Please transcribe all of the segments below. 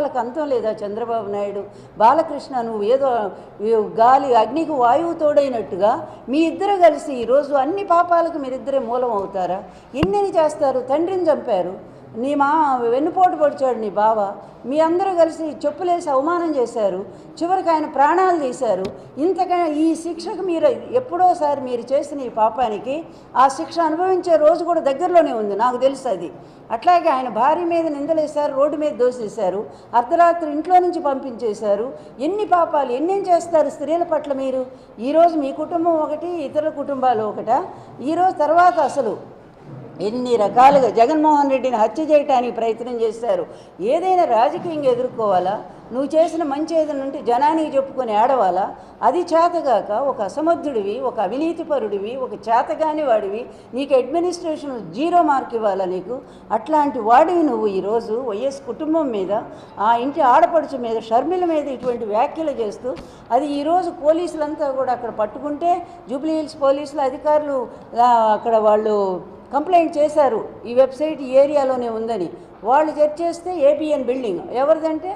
పాపాలకు అంతం లేదా చంద్రబాబు నాయుడు? బాలకృష్ణ, నువ్వు ఏదో గాలి అగ్నికి వాయువు తోడైనట్టుగా మీ ఇద్దరు కలిసి ఈరోజు అన్ని పాపాలకు మీరిద్దరే మూలం అవుతారా? ఎన్నెన్ని చేస్తారు? తండ్రిని చంపారు, నీ వెన్నుపోటు పొడిచాడు నీ బావ, మీ అందరూ కలిసి చెప్పులేసి అవమానం చేశారు, చివరికి ఆయన ప్రాణాలు తీశారు. ఇంతకన్నా ఈ శిక్షకు మీరు ఎప్పుడోసారి మీరు చేసిన ఈ పాపానికి ఆ శిక్ష అనుభవించే రోజు కూడా దగ్గరలోనే ఉంది, నాకు తెలుసు అది. అట్లాగే ఆయన భార్య మీద నిందలేశారు, రోడ్డు మీద దోసేశారు, అర్ధరాత్రి ఇంట్లో నుంచి పంపించేశారు. ఎన్ని పాపాలు ఎన్నేం చేస్తారు స్త్రీల పట్ల మీరు? ఈరోజు మీ కుటుంబం ఒకటి, ఇతరుల కుటుంబాలు ఒకటా? ఈరోజు తర్వాత అసలు ఎన్ని రకాలుగా జగన్మోహన్ రెడ్డిని హత్య చేయడానికి ప్రయత్నం చేశారు. ఏదైనా రాజకీయంగా ఎదుర్కోవాలా? నువ్వు చేసిన మంచి ఏదైనా ఉంటే జనానికి చెప్పుకొని ఆడవాలా? అది చేతగాక ఒక అసమర్థుడివి, ఒక అవినీతిపరుడివి, ఒక చేతగాని వాడివి, నీకు అడ్మినిస్ట్రేషన్ 0 మార్క్ ఇవ్వాలా నీకు? అట్లాంటి వాడివి నువ్వు ఈరోజు వైఎస్ కుటుంబం మీద, ఆ ఇంటి ఆడపడుచు మీద, షర్మిల మీద ఇటువంటి వ్యాఖ్యలు చేస్తూ, అది ఈరోజు పోలీసులంతా కూడా అక్కడ పట్టుకుంటే జూబ్లీ హిల్స్ పోలీసులు అధికారులు అక్కడ వాళ్ళు కంప్లైంట్ చేశారు, ఈ వెబ్సైట్ ఈ ఏరియాలోనే ఉందని. వాళ్ళు చెక్ చేస్తే ఏబిఎన్ బిల్డింగ్ ఎవరిదంటే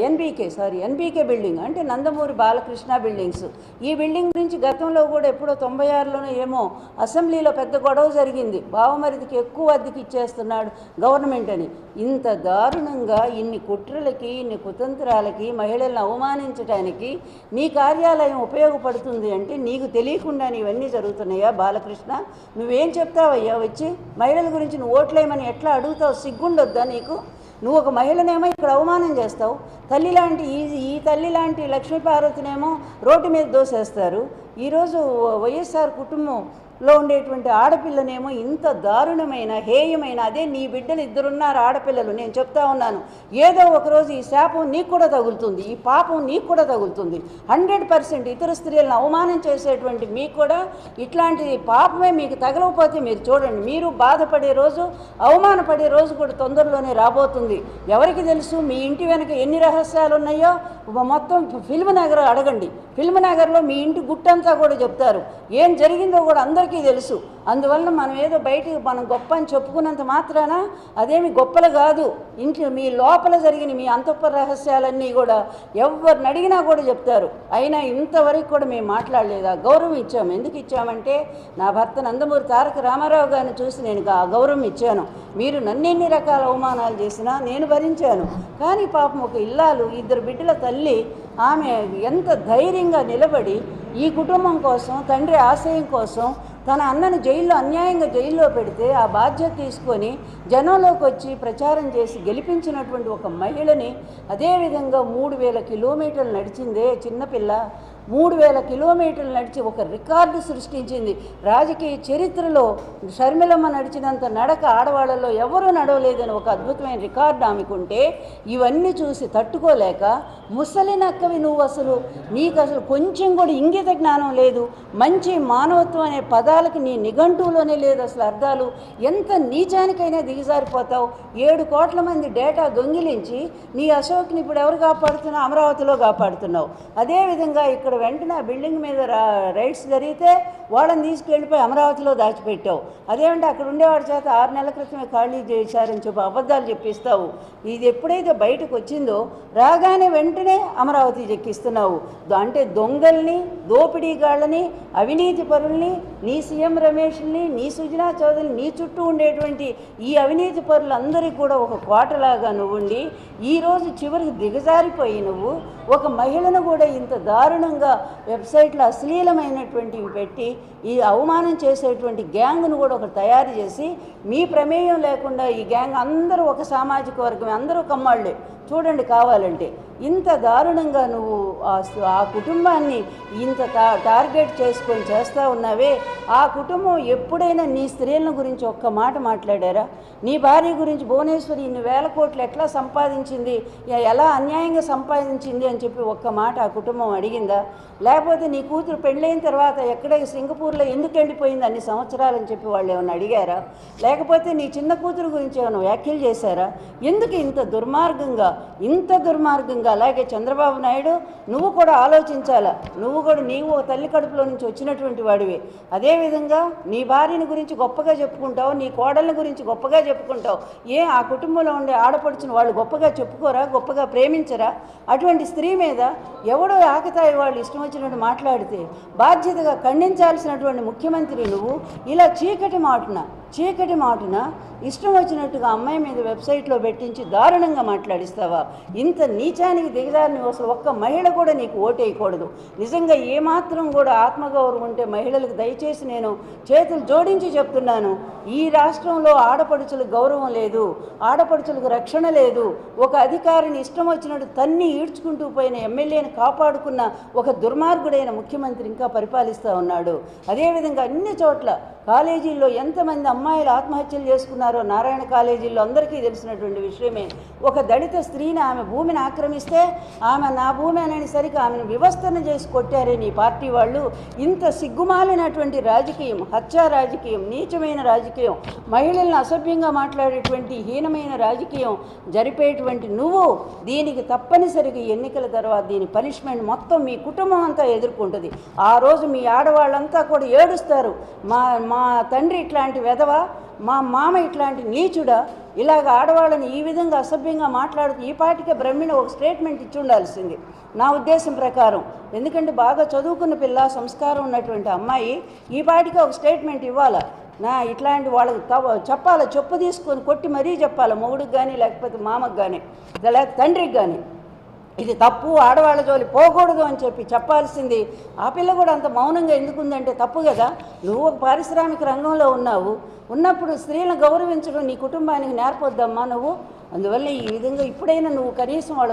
ఎన్బీకే బిల్డింగ్ అంటే నందమూరి బాలకృష్ణ బిల్డింగ్స్. ఈ బిల్డింగ్ గురించి గతంలో కూడా ఎప్పుడో 96లోనే ఏమో అసెంబ్లీలో పెద్ద గొడవ జరిగింది, బావమరిదికి ఎక్కువ అద్దెకి ఇచ్చేస్తున్నాడు గవర్నమెంట్ అని. ఇంత దారుణంగా ఇన్ని కుట్రలకి, ఇన్ని కుతంత్రాలకి, మహిళలను అవమానించడానికి నీ కార్యాలయం ఉపయోగపడుతుంది అంటే నీకు తెలియకుండా ఇవన్నీ జరుగుతున్నాయా బాలకృష్ణ? నువ్వేం చెప్తావయ్యా వచ్చి? మహిళల గురించి నువ్వు ఓట్లేయమని ఎట్లా అడుగుతావు? సిగ్గుండొద్దా నీకు? నువ్వు ఒక మహిళనేమో ఇక్కడ అవమానం చేస్తావు, తల్లి లాంటి ఈ తల్లి లాంటి లక్ష్మీపార్వతినేమో రోడ్డు మీద దోసేస్తారు. ఈరోజు వైఎస్ఆర్ కుటుంబంలో ఉండేటువంటి ఆడపిల్లనేమో ఇంత దారుణమైన హేయమైన, అదే నీ బిడ్డలు ఇద్దరున్నారు ఆడపిల్లలు, నేను చెప్తా ఉన్నాను, ఏదో ఒకరోజు ఈ శాపం నీకు కూడా తగులుతుంది, ఈ పాపం నీకు కూడా తగులుతుంది. 100% ఇతర స్త్రీలను అవమానం చేసేటువంటి మీకు కూడా ఇట్లాంటి పాపమే మీకు తగలకపోతే మీరు చూడండి, మీరు బాధపడే రోజు, అవమానపడే రోజు కూడా తొందరలోనే రాబోతుంది. ఎవరికి తెలుసు మీ ఇంటి వెనక ఎన్ని రహస్యాలు ఉన్నాయో మొత్తం ఫిల్మ్ నగర్ అడగండి, ఫిల్మ్ నగర్లో మీ ఇంటి గుట్టంతా కూడా చెప్తారు, ఏం జరిగిందో కూడా అందరికీ తెలుసు. అందువల్ల మనం ఏదో బయటికి మనం గొప్ప అని చెప్పుకున్నంత మాత్రాన అదేమి గొప్పలు కాదు. ఇంట్లో మీ లోపల జరిగిన మీ అంతఃపుర రహస్యాలన్నీ కూడా ఎవరిని అడిగినా కూడా చెప్తారు. అయినా ఇంతవరకు కూడా మేము మాట్లాడలేదు. ఆ గౌరవం ఇచ్చాము. ఎందుకు ఇచ్చామంటే నా భర్త నందమూరి తారక రామారావు గారిని చూసి నేను ఆ గౌరవం ఇచ్చాను. మీరు నన్నెన్ని రకాల అవమానాలు చేసినా నేను భరించాను. కానీ పాపం ఒక ఇల్లాలు, 2 బిడ్డల తల్లి, ఆమె ఎంత ధైర్యంగా నిలబడి ఈ కుటుంబం కోసం, తండ్రి ఆశయం కోసం తన అన్నను అన్యాయంగా జైల్లో పెడితే ఆ బాధ్యత తీసుకొని జనంలోకి వచ్చి ప్రచారం చేసి గెలిపించినటువంటి ఒక మహిళని, అదేవిధంగా 3000 కిలోమీటర్లు నడిచిందే చిన్నపిల్ల, 3000 కిలోమీటర్లు నడిచి ఒక రికార్డు సృష్టించింది. రాజకీయ చరిత్రలో షర్మిలమ్మ నడిచినంత నడక ఆడవాళ్ళలో ఎవరూ నడవలేదని ఒక అద్భుతమైన రికార్డు ఆమెకుంటే, ఇవన్నీ చూసి తట్టుకోలేక ముసలి నక్కవి నువ్వు, అసలు నీకు అసలు కొంచెం కూడా ఇంగిత జ్ఞానం లేదు, మంచి మానవత్వం అనే పదాలకి నీ నిఘంటువులోనే లేదు అసలు అర్థాలు. ఎంత నీచానికైనా దిగజారిపోతావు. 7 కోట్ల మంది డేటా దొంగిలించి నీ అశోక్ని ఇప్పుడు ఎవరు కాపాడుతున్నావు? అమరావతిలో కాపాడుతున్నావు. అదేవిధంగా ఇక్కడ వెంటనే ఆ బిల్డింగ్ మీద రైడ్స్ జరిగితే వాళ్ళని తీసుకెళ్ళిపోయి అమరావతిలో దాచిపెట్టావు. అదేమంటే అక్కడ ఉండేవాడి చేత 6 నెలల క్రితమే ఖాళీ చేశారని చెప్పి అబద్ధాలు చెప్పిస్తావు. ఇది ఎప్పుడైతే బయటకు వచ్చిందో రాగానే వెంటనే అమరావతి చెక్కిస్తున్నావు. అంటే దొంగల్ని, దోపిడీగాళ్ళని, అవినీతి పరుల్ని, నీ సీఎం రమేష్ని, నీ సుజనా చౌదరిని, నీ చుట్టూ ఉండేటువంటి ఈ అవినీతి పరులందరికీ కూడా ఒక కోటలాగా నువ్వుండి ఈరోజు చివరికి దిగజారిపోయి నువ్వు ఒక మహిళను కూడా ఇంత దారుణంగా వెబ్సైట్లో అశ్లీలమైనటువంటివి పెట్టి ఈ అవమానం చేసేటువంటి గ్యాంగ్ను కూడా ఒక తయారు చేసి, మీ ప్రమేయం లేకుండా ఈ గ్యాంగ్ అందరూ ఒక సామాజిక వర్గం, అందరూ కమ్మాళ్ళే చూడండి కావాలంటే. ఇంత దారుణంగా నువ్వు ఆ కుటుంబాన్ని ఇంత టార్గెట్ చేసుకొని చేస్తూ ఉన్నావే, ఆ కుటుంబం ఎప్పుడైనా నీ స్త్రీల గురించి ఒక్క మాట మాట్లాడారా? నీ భార్య గురించి భువనేశ్వరి ఇన్ని వేల కోట్లు ఎట్లా సంపాదించింది, ఎలా అన్యాయంగా సంపాదించింది అని చెప్పి ఒక్క మాట ఆ కుటుంబం అడిగిందా? లేకపోతే నీ కూతురు పెళ్ళైన తర్వాత ఎక్కడ సింగపూర్లో ఎందుకు వెళ్ళిపోయింది అన్ని సంవత్సరాలని చెప్పి వాళ్ళు ఏమైనా అడిగారా? లేకపోతే నీ చిన్న కూతురు గురించి ఏమైనా వ్యాఖ్యలు చేశారా? ఎందుకు ఇంత దుర్మార్గంగా ఇంత దుర్మార్గంగా. అలాగే చంద్రబాబు నాయుడు, నువ్వు కూడా ఆలోచించాలా. నీవు తల్లి కడుపులో నుంచి వచ్చినటువంటి వాడివి. అదేవిధంగా నీ భార్యని గురించి గొప్పగా చెప్పుకుంటావు, నీ కోడళ్ళ గురించి గొప్పగా చెప్పుకుంటావు. ఆ కుటుంబంలో ఉండే ఆడపడుచుని వాళ్ళు గొప్పగా చెప్పుకోరా, గొప్పగా ప్రేమించరా? అటువంటి స్త్రీ మీద ఎవడో ఆకతాయి వాళ్ళు ఇష్టం వచ్చినట్టు మాట్లాడితే బాధ్యతగా ఖండించాల్సినటువంటి ముఖ్యమంత్రి నువ్వు ఇలా చీకటి మాటున ఇష్టం వచ్చినట్టుగా అమ్మాయి మీద వెబ్సైట్లో పెట్టించి దారుణంగా మాట్లాడిస్తావా? ఇంత నీచానికి దిగజారిన అసలు ఒక్క మహిళ కూడా నీకు ఓటేయకూడదు. నిజంగా ఏమాత్రం కూడా ఆత్మగౌరవం ఉంటే మహిళలకు దయచేసి నేను చేతులు జోడించి చెప్తున్నాను, ఈ రాష్ట్రంలో ఆడపడుచులకు గౌరవం లేదు, ఆడపడుచులకు రక్షణ లేదు. ఒక అధికారిని ఇష్టం వచ్చినట్టు తన్ని ఈడ్చుకుంటూ పోయిన ఎమ్మెల్యేని కాపాడుకున్న ఒక దుర్మార్గుడైన ముఖ్యమంత్రి ఇంకా పరిపాలిస్తూ ఉన్నాడు. అదేవిధంగా అన్ని చోట్ల కాలేజీల్లో ఎంతమంది అమ్మాయిలు ఆత్మహత్యలు చేసుకున్నారో నారాయణ కాలేజీల్లో అందరికీ తెలిసినటువంటి విషయమే. ఒక దళిత స్త్రీని ఆమె భూమిని ఆక్రమిస్తే ఆమె నా భూమి అనేసరికి ఆమెను వివస్తరణ చేసి కొట్టారే నీ పార్టీ వాళ్ళు. ఇంత సిగ్గుమాలినటువంటి రాజకీయం, హత్యా రాజకీయం, నీచమైన రాజకీయం, మహిళలను అసభ్యంగా మాట్లాడేటువంటి హీనమైన రాజకీయం జరిపేటువంటి నువ్వు దీనికి తప్పనిసరిగా ఎన్నికల తర్వాత దీని పనిష్మెంట్ మొత్తం మీ కుటుంబం అంతా ఎదుర్కొంటుంది. ఆ రోజు మీ ఆడవాళ్ళంతా కూడా ఏడుస్తారు, మా తండ్రి ఇట్లాంటి వెధవ, మా మామ ఇట్లాంటి నీచుడా, ఇలాగ ఆడవాళ్ళని ఈ విధంగా అసభ్యంగా మాట్లాడుతూ ఈ పాటికే బ్రహ్మిణ ఒక స్టేట్మెంట్ ఇచ్చి ఉండాల్సింది నా ఉద్దేశం ప్రకారం. ఎందుకంటే బాగా చదువుకున్న పిల్ల, సంస్కారం ఉన్నటువంటి అమ్మాయి ఈ పాటికే ఒక స్టేట్మెంట్ ఇవ్వాలా. ఇట్లాంటి వాళ్ళకి చెప్పాలి, చెప్పు తీసుకొని కొట్టి మరీ చెప్పాలి, మొగుడికి కానీ లేకపోతే మామకు కానీ లేకపోతే తండ్రికి కానీ. ఇది తప్పు, ఆడవాళ్ళ జోలి పోకూడదు అని చెప్పాల్సింది. ఆ పిల్ల కూడా అంత మౌనంగా ఎందుకుందంటే తప్పు కదా. నువ్వు ఒక పారిశ్రామిక రంగంలో ఉన్నప్పుడు స్త్రీలను గౌరవించడం నీ కుటుంబానికి నేర్పొద్దమ్మా నువ్వు. అందువల్ల ఈ విధంగా ఇప్పుడైనా నువ్వు కనీసం వాళ్ళ